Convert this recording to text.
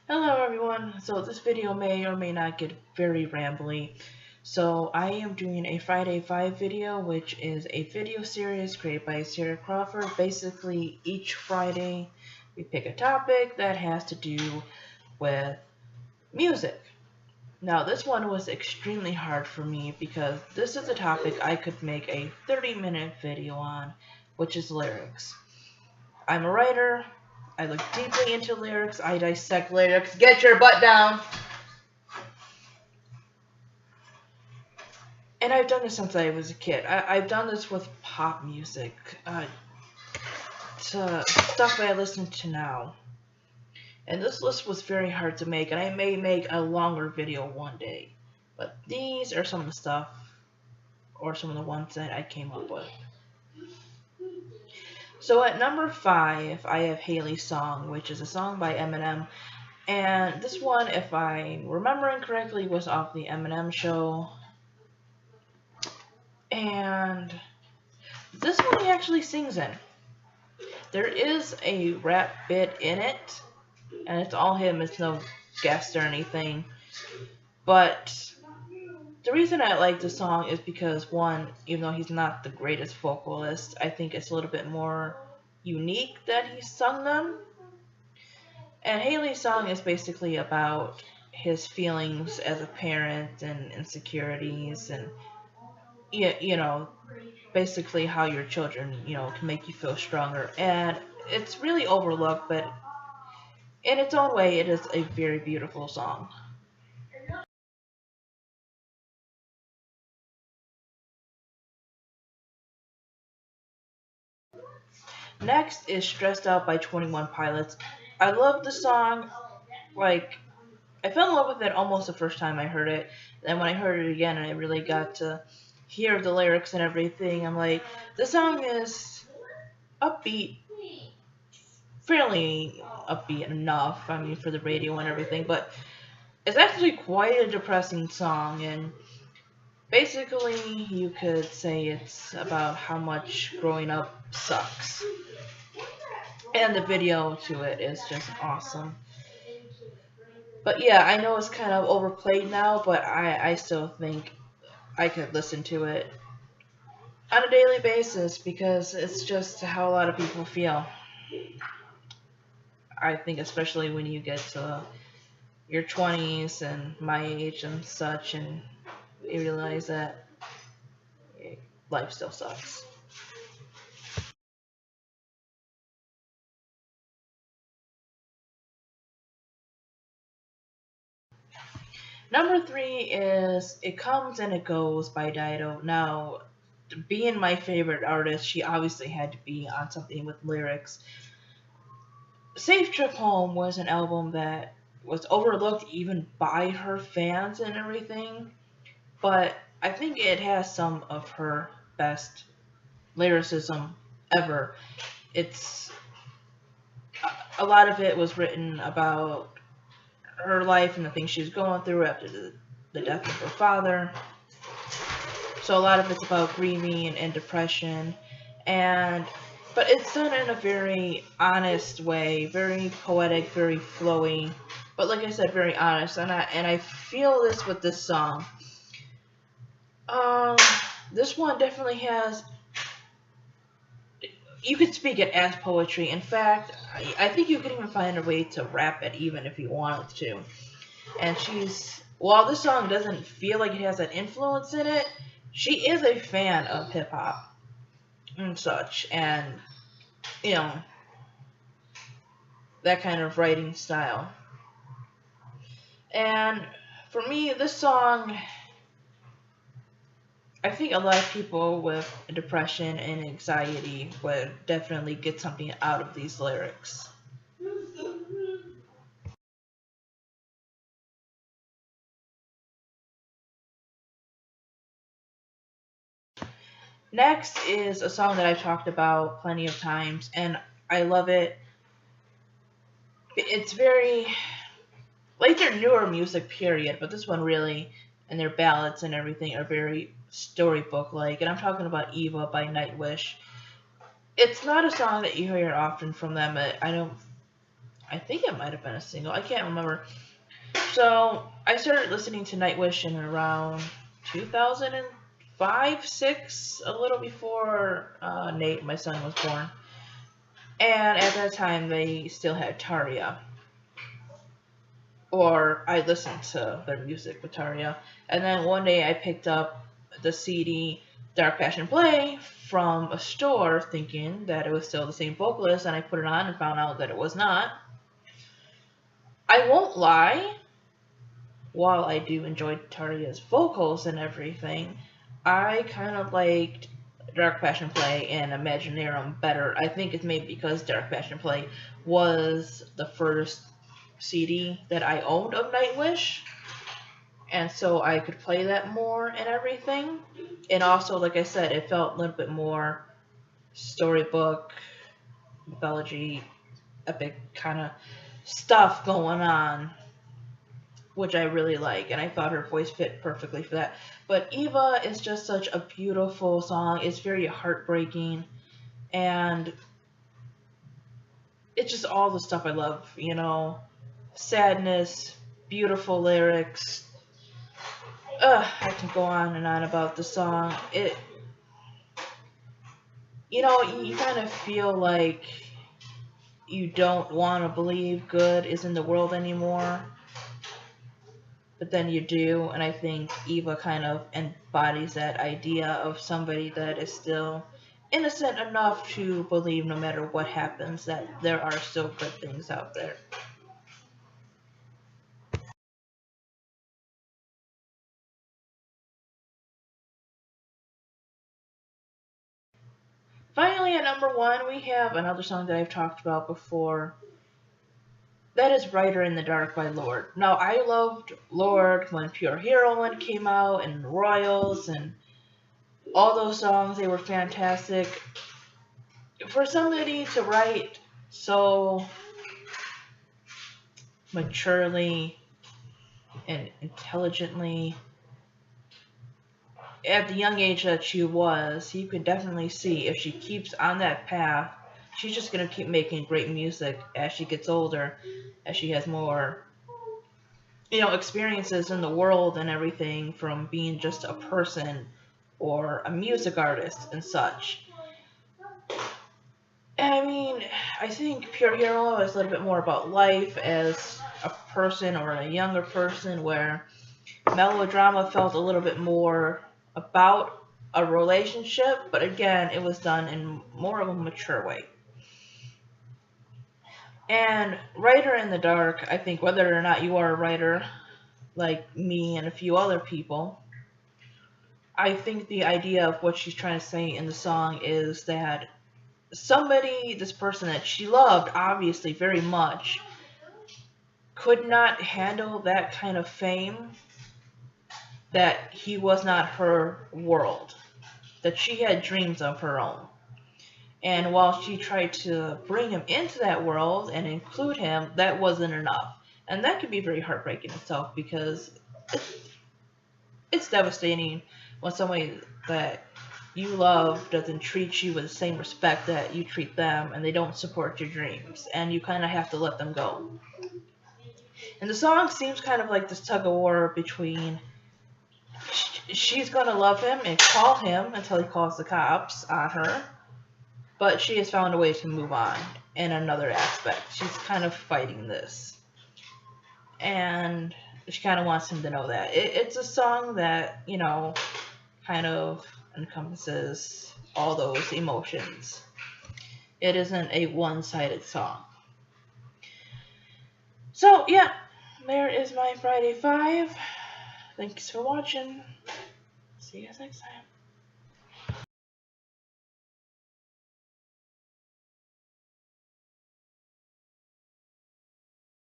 Hello everyone, so this video may or may not get very rambly. So I am doing a Friday 5 video, which is a video series created by Sarah Crawford. Basically, each Friday we pick a topic that has to do with music. Now this one was extremely hard for me because this is a topic I could make a 30-minute video on, which is lyrics. I'm a writer, I look deeply into lyrics, I dissect lyrics. Get your butt down! And I've done this since I was a kid. I've done this with pop music, to stuff I listen to now. And this list was very hard to make, and I may make a longer video one day. But these are some of the stuff, or some of the ones that I came up with. So at number 5, I have Haley's Song, which is a song by Eminem. And this one, if I'm remembering correctly, was off the Eminem show. And this one he actually sings in. There is a rap bit in it, and it's all him, it's no guest or anything. But the reason I like the song is because, one, even though he's not the greatest vocalist, I think it's a little bit more unique that he sung them. And Haley's Song is basically about his feelings as a parent and insecurities and, you know, basically how your children, can make you feel stronger. And it's really overlooked, but in its own way, it is a very beautiful song. Next is Stressed Out by 21 Pilots. I love the song. Like, I fell in love with it almost the first time I heard it. And when I heard it again and I really got to hear the lyrics and everything, I'm like, the song is upbeat, fairly upbeat enough, I mean, for the radio and everything, but it's actually quite a depressing song, and basically you could say it's about how much growing up sucks. And the video to it is just awesome. But yeah, I know it's kind of overplayed now, but I still think I could listen to it on a daily basis because it's just how a lot of people feel. I think especially when you get to your 20s and my age and such, and you realize that life still sucks. Number 3 is It Comes and It Goes by Dido. Now, being my favorite artist, she obviously had to be on something with lyrics. Safe Trip Home was an album that was overlooked even by her fans and everything, but I think it has some of her best lyricism ever. It's a lot of it was written about her life and the things she was going through after the death of her father. So a lot of it's about grieving and depression, and but it's done in a very honest way, very poetic, very flowy. But like I said, very honest, and I feel this with this song. Um, this one definitely has. You could speak it as poetry. In fact, I think you could even find a way to rap it, even if you wanted to. And while this song doesn't feel like it has that influence in it, she is a fan of hip hop and such, and you know that kind of writing style. And for me, this song, I think a lot of people with depression and anxiety would definitely get something out of these lyrics. Next is a song that I've talked about plenty of times, and I love it. It's very like their newer music, period, but this one really, and their ballads and everything are very storybook like. And I'm talking about Eva by Nightwish. It's not a song that you hear often from them. I think it might have been a single. I can't remember. So I started listening to Nightwish in around 2005, 6, a little before Nate, my son, was born. And at that time, they still had Tarja. Or I listened to their music with Tarja. And then one day I picked up the CD Dark Passion Play from a store thinking that it was still the same vocalist, and I put it on and found out that it was not. I won't lie, while I do enjoy Tarja's vocals and everything, I kind of liked Dark Passion Play and Imaginarium better. I think it's maybe because Dark Passion Play was the first CD that I owned of Nightwish, and so I could play that more and everything. And also, like I said, it felt a little bit more storybook, mythology, epic kind of stuff going on, which I really like, and I thought her voice fit perfectly for that. But Eva is just such a beautiful song. It's very heartbreaking, and it's just all the stuff I love, you know, sadness, beautiful lyrics. I can go on and on about the song. You kind of feel like you don't want to believe good is in the world anymore, but then you do, and I think Eva kind of embodies that idea of somebody that is still innocent enough to believe no matter what happens that there are still good things out there. Finally, at number one, we have another song that I've talked about before. That is Rider in the Dark by Lorde. Now, I loved Lorde when Pure Heroine came out, and Royals, and all those songs. They were fantastic. For somebody to write so maturely and intelligently at the young age that she was, you could definitely see if she keeps on that path, she's just going to keep making great music as she gets older, as she has more, experiences in the world and everything from being just a person or a music artist and such. I mean, I think Pure Hero is a little bit more about life as a person or a younger person, where Melodrama felt a little bit more about a relationship, but again, it was done in more of a mature way. And Writer in the Dark, I think whether or not you are a writer like me and a few other people, I think the idea of what she's trying to say in the song is that this person that she loved, obviously very much, could not handle that kind of fame, that he was not her world, that she had dreams of her own. And while she tried to bring him into that world and include him, that wasn't enough. And that can be very heartbreaking itself, because it's devastating when somebody that you love doesn't treat you with the same respect that you treat them, and they don't support your dreams, and you kind of have to let them go. And the song seems kind of like this tug of war between she's going to love him and call him until he calls the cops on her, but she has found a way to move on in another aspect. She's kind of fighting this, and she kind of wants him to know that. It's a song that, kind of encompasses all those emotions. It isn't a one-sided song. So, yeah, there is my Friday 5. Thanks for watching. See you guys next time.